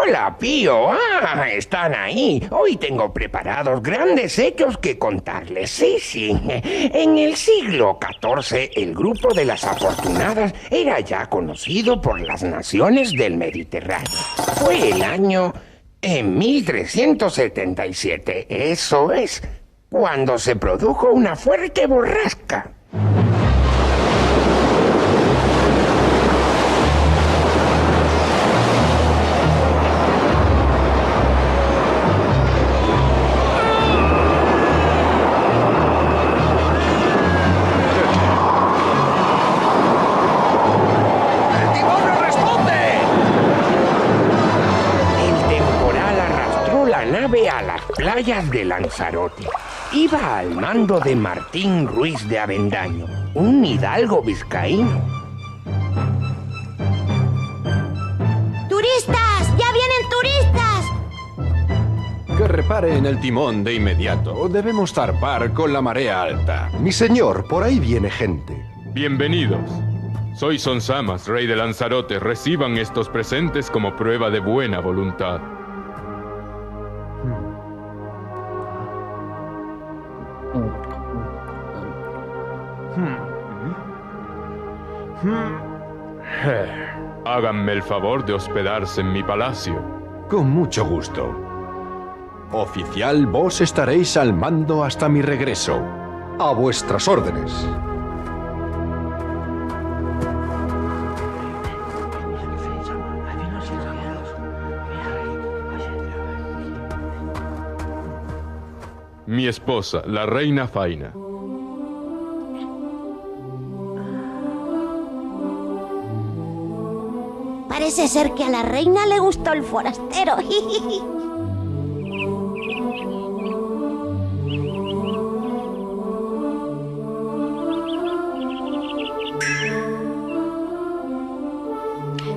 Hola, Pío. Están ahí. Hoy tengo preparados grandes hechos que contarles. Sí. En el siglo XIV, el grupo de las afortunadas era ya conocido por las naciones del Mediterráneo. Fue el año 1377. Eso es, cuando se produjo una fuerte borrasca. A las playas de Lanzarote. Iba al mando de Martín Ruiz de Avendaño, un hidalgo vizcaíno. ¡Turistas! ¡Ya vienen turistas! Que repare en el timón de inmediato. Debemos zarpar con la marea alta. Mi señor, por ahí viene gente. Bienvenidos. Soy Sonsamas, rey de Lanzarote. Reciban estos presentes como prueba de buena voluntad. Háganme el favor de hospedarse en mi palacio. Con mucho gusto. Oficial, vos estaréis al mando hasta mi regreso. A vuestras órdenes. Mi esposa, la reina Faina. Parece ser que a la reina le gustó el forastero.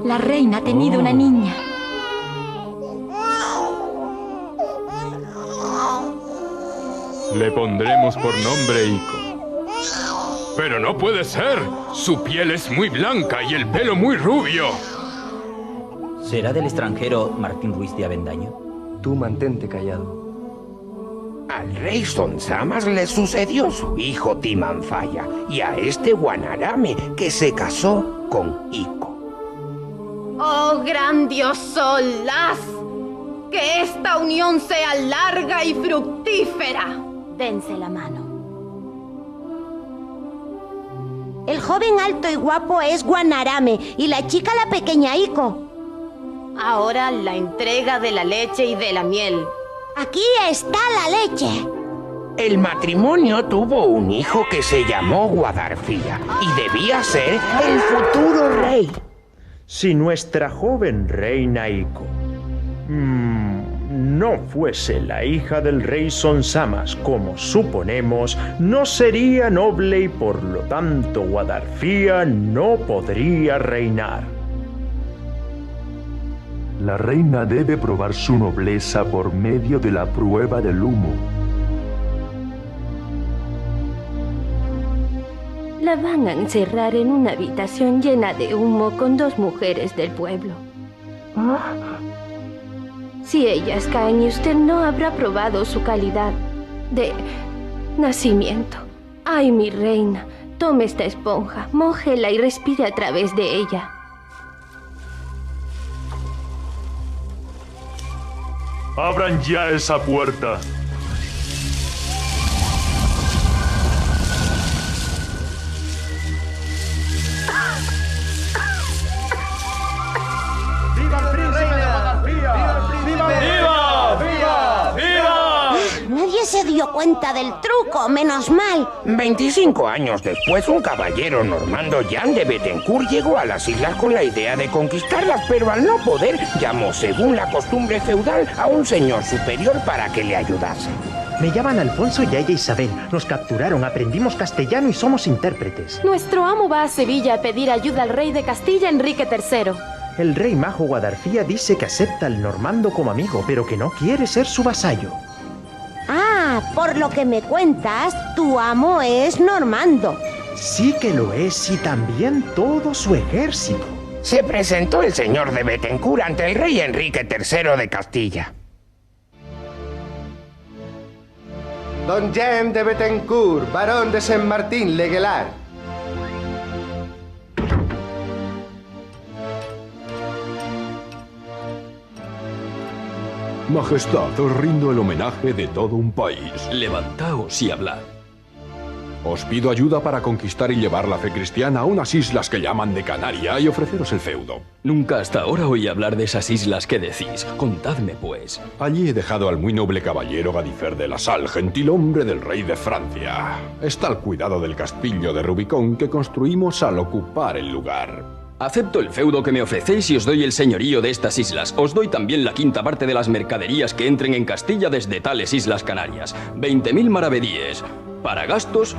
La reina ha tenido una niña. Le pondremos por nombre Ico. ¡Pero no puede ser! Su piel es muy blanca y el pelo muy rubio. ¿Será del extranjero Martín Ruiz de Avendaño? Tú mantente callado. Al rey Sonsamas le sucedió su hijo Timanfaya y a este Guanarame, que se casó con Ico. ¡Oh, gran dios Solaz! ¡Que esta unión sea larga y fructífera! Dense la mano. El joven alto y guapo es Guanarame y la chica la pequeña Ico. Ahora la entrega de la leche y de la miel. Aquí está la leche. El matrimonio tuvo un hijo que se llamó Guadarfía y debía ser el futuro rey. Si nuestra joven reina Ico no fuese la hija del rey Sonsamas, como suponemos, no sería noble y por lo tanto Guadarfía no podría reinar. La reina debe probar su nobleza por medio de la prueba del humo. La van a encerrar en una habitación llena de humo con 2 mujeres del pueblo. Si ellas caen y usted no habrá probado su calidad de nacimiento. Ay, mi reina, tome esta esponja, mójela y respire a través de ella. ¡Abran ya esa puerta! ¡Viva el príncipe de Guadarfía! ¡Viva! Nadie se dio cuenta del truco, menos mal. 25 años después, un caballero normando, Jan de Bettencourt, llegó a las islas con la idea de conquistarlas, pero al no poder, llamó, según la costumbre feudal, a un señor superior para que le ayudase. Me llaman Alfonso y a ella Isabel. Nos capturaron, aprendimos castellano y somos intérpretes. Nuestro amo va a Sevilla a pedir ayuda al rey de Castilla, Enrique III. El rey majo Guadarfía dice que acepta al normando como amigo, pero que no quiere ser su vasallo. Ah, por lo que me cuentas, tu amo es normando. Sí que lo es y también todo su ejército. se presentó el señor de Bethencourt ante el rey Enrique III de Castilla. Don Jean de Bethencourt, barón de Saint-Martin-le-Guelard. Majestad, os rindo el homenaje de todo un país. Levantaos y hablad. Os pido ayuda para conquistar y llevar la fe cristiana a unas islas que llaman de Canaria y ofreceros el feudo. Nunca hasta ahora oí hablar de esas islas que decís. Contadme, pues. Allí he dejado al muy noble caballero Gadifer de la Salle, gentilhombre del rey de Francia. Está al cuidado del castillo de Rubicón que construimos al ocupar el lugar. Acepto el feudo que me ofrecéis y os doy el señorío de estas islas. Os doy también la quinta parte de las mercaderías que entren en Castilla desde tales islas Canarias. 20.000 maravedíes para gastos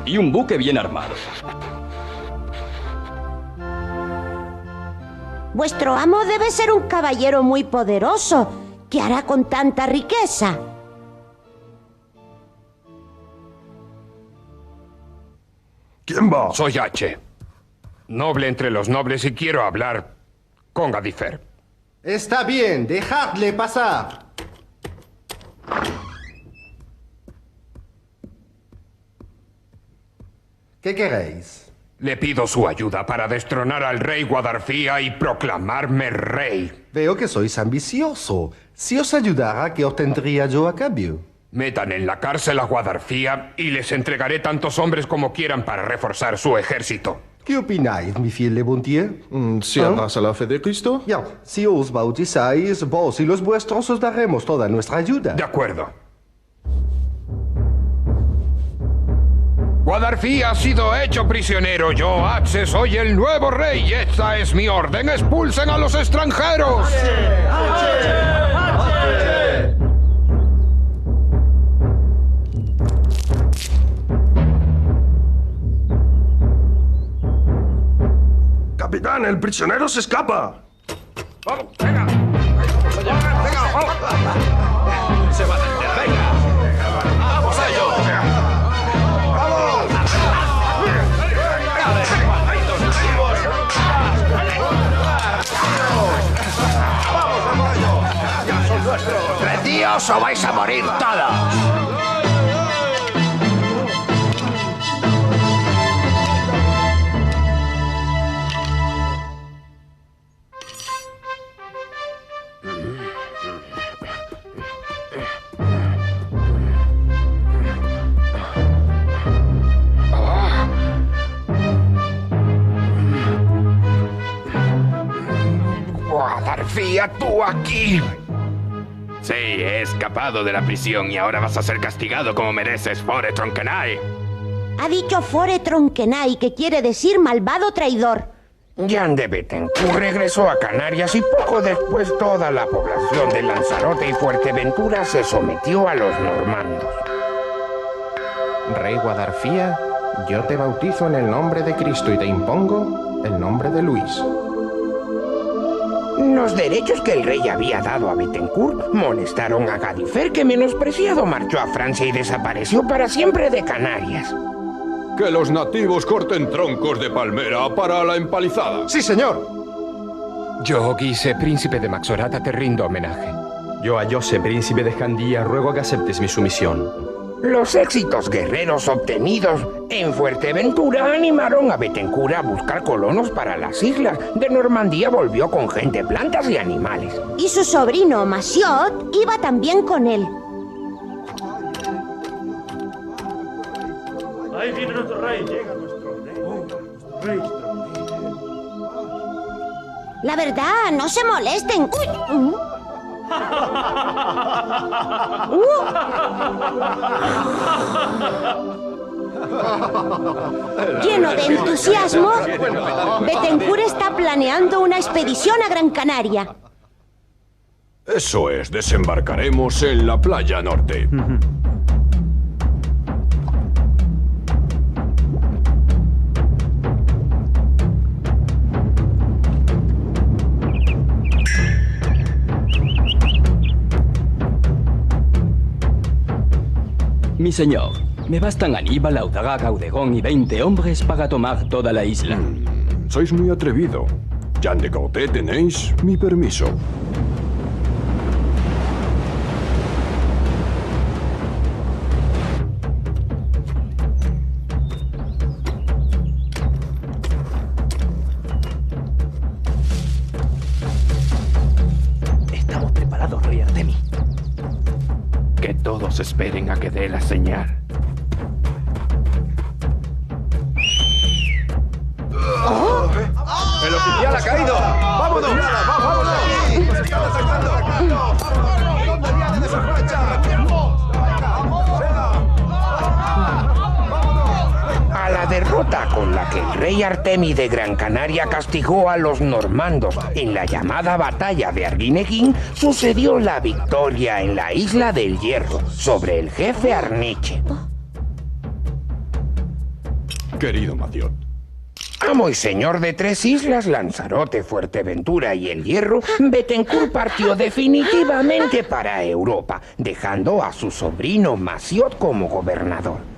y un buque bien armado. Vuestro amo debe ser un caballero muy poderoso. ¿Qué hará con tanta riqueza? ¿Quién va? Soy H. Noble entre los nobles y quiero hablar con Gadifer. Está bien, dejadle pasar. ¿Qué queréis? Le pido su ayuda para destronar al rey Guadarfía y proclamarme rey. Veo que sois ambicioso. Si os ayudara, ¿qué obtendría yo a cambio? Metan en la cárcel a Guadarfía y les entregaré tantos hombres como quieran para reforzar su ejército. ¿Qué opináis, mi fiel Lebontier? ¿Si amas a la fe de Cristo? Ya, si os bautizáis, vos y los vuestros os daremos toda nuestra ayuda. De acuerdo. Guadarfía ha sido hecho prisionero. Yo, H, soy el nuevo rey y esta es mi orden. ¡Expulsen a los extranjeros! Capitán, el prisionero se escapa. ¡Vamos, venga! ¡Venga, vamos! ¡Se va a detener! ¡Venga! ¡Vamos a ello! ¡Rendíos o vais a morir todos! Guadarfía, tú aquí. Sí, he escapado de la prisión y ahora vas a ser castigado como mereces, Fore Tronquenay. Ha dicho Fore Tronquenay, que quiere decir malvado traidor. Jean de Bethencourt regresó a Canarias y poco después toda la población de Lanzarote y Fuerteventura se sometió a los normandos. Rey Guadarfía, yo te bautizo en el nombre de Cristo y te impongo el nombre de Luis. Los derechos que el rey había dado a Bethencourt molestaron a Gadifer, que menospreciado marchó a Francia y desapareció para siempre de Canarias. Que los nativos corten troncos de palmera para la empalizada. ¡Sí, señor! Yo, Guise, príncipe de Maxorata, te rindo homenaje. Yo, Ayose, príncipe de Jandía, ruego que aceptes mi sumisión. Los éxitos guerreros obtenidos en Fuerteventura animaron a Bethencourt a buscar colonos para las islas. De Normandía volvió con gente, plantas y animales. Y su sobrino, Massiot, iba también con él. Ahí viene nuestro rey, llega nuestro rey. La verdad, no se molesten. ¡Uy! Lleno de entusiasmo, Bethencourt está planeando una expedición a Gran Canaria. Eso es, desembarcaremos en la playa norte. Mi señor, me bastan Aníbal, Audaga, Gaudegón y 20 hombres para tomar toda la isla. sois muy atrevido. Jean de Cautet, tenéis mi permiso. Estamos preparados, rey Artemis. Que todos esperen a que dé la señal. ¡El oficial ha caído! ¡Vámonos! ¡Vámonos! ¡Nos están atacando! ¿Dónde viene esa flecha? A la derrota con la que el rey Artemis de Gran Canaria castigó a los normandos en la llamada batalla de Arguineguín, sucedió la victoria en la Isla del Hierro sobre el jefe Arniche. Querido Maciot, amo y señor de 3 islas, Lanzarote, Fuerteventura y El Hierro, Bethencourt partió definitivamente para Europa, dejando a su sobrino Maciot como gobernador.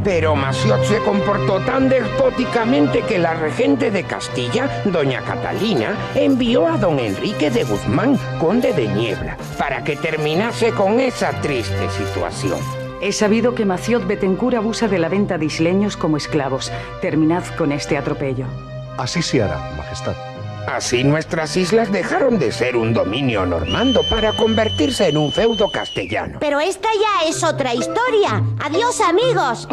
Pero Maciot se comportó tan despóticamente que la regente de Castilla, doña Catalina, envió a don Enrique de Guzmán, conde de Niebla, para que terminase con esa triste situación. He sabido que Maciot Bethencourt abusa de la venta de isleños como esclavos. Terminad con este atropello. Así se hará, Majestad. Así nuestras islas dejaron de ser un dominio normando para convertirse en un feudo castellano. Pero esta ya es otra historia. Adiós, amigos.